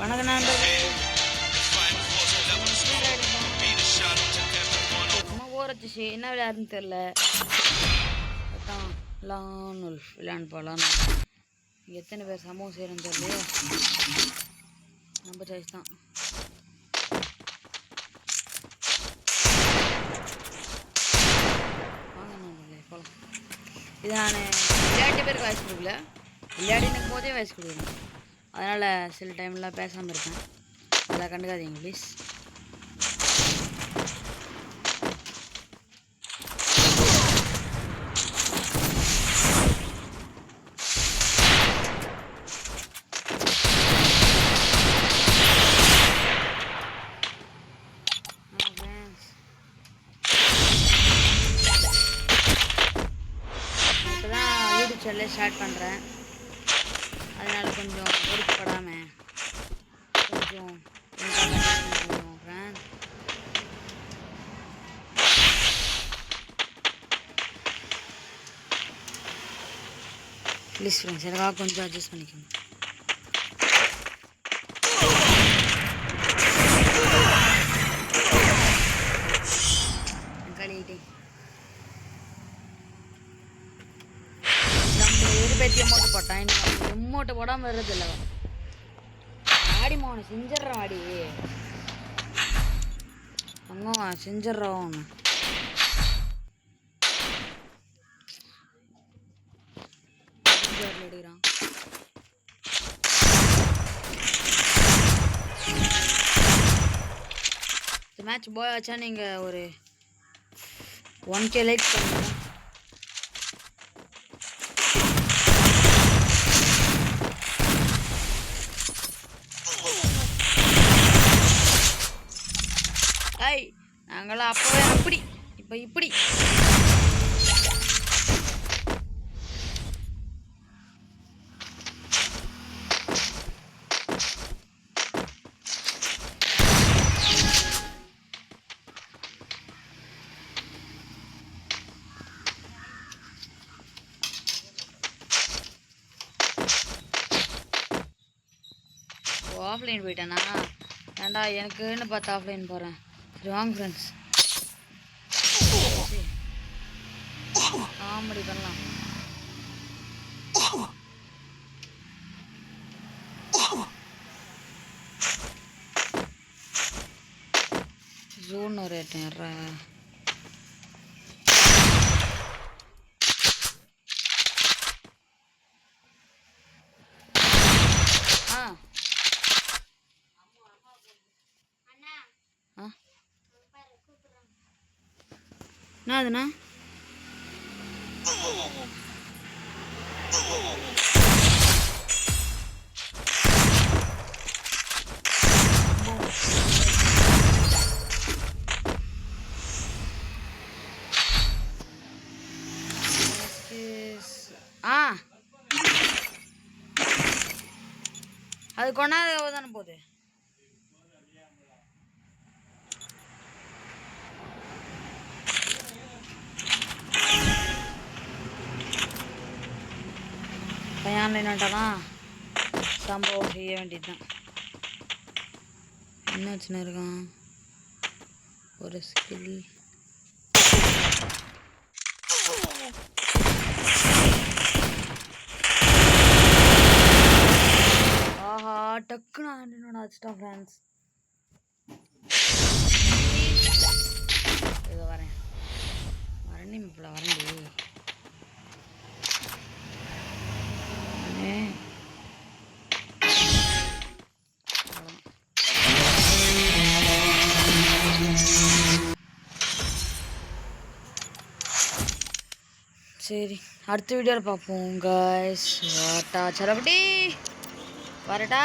வணக்கம் நண்பர்களே. சும்மா ஓரச்சு என்ன விளையாடுன்னு தெரில. அதான் லானுல் விளையாண்டு போகலான்னு. எத்தனை பேர் சம்பவம் செய்கிறேன்னு தெரியலையே. நம்ம சாய்ஸ் தான். வாங்க நண்பர்களே போகலாம். இது நான் விளையாட்டு பேருக்கு வயசு கொடுக்கல, விளையாடினுக்கும் போதே வயசு கொடுக்குறேன். அதனால் சில டைம்லாம் பேசாமல் இருக்கேன். அதெல்லாம் கண்டுக்காதீங்க ப்ளீஸ். இப்போ தான் யூடியூப் சேனலே ஸ்டார்ட் பண்ணுறேன். அதனால் கொஞ்சம் பொறுப்படாமல் கொஞ்சம் ப்ளீஸ் ஃப்ரெண்ட்ஸ் எனக்காக கொஞ்சம் அட்ஜஸ்ட் பண்ணிக்கோங்க. கழிட்டேன் நம்ம இருபத்தி எம்மோட்டு போட்டான். இன்னும் எம்மோட்டை போடாமல் வர்றதில்ல. ஆடி மோனை செஞ்சிட்றான். ஆடி அம்மா செஞ்சிட்றான் ஒன்று. எடுக்கிறான். இந்த மேட்ச் போய் ஆச்சா நீங்கள் ஒரு 1K லைக் பண்ணுங்க. ஐய் நாங்களாம் அப்போவே அப்படி இப்போ இப்படி. ஆஃப்லைன் போயிட்டேனா? ஏண்டா எனக்குன்னு பார்த்து ஆஃப்லைன் போகிறேன். சரி வாங்க ஃப்ரெண்ட்ஸ் காமெடி பண்ணலாம். ஜூன் ஒரு எட்டுறா. என்ன அதுண்ணா? அது கொண்டாது தானே போகுது. பையன்லன்னுட்டானா சம்பவம் செய்ய வேண்டியதுதான். என்ன வச்சுன்னு இருக்கான் ஒரு ஸ்கில். ஆஹா டக்குன்னு என்னோட அடிச்சிட்டா ஃப்ரெண்ட்ஸ். இதோ வரேன் இப்போ வரேன்டி. சரி அடுத்த வீடியோவில் பார்ப்போம் கைஸ். வாட்டா சரபடி வரட்டா.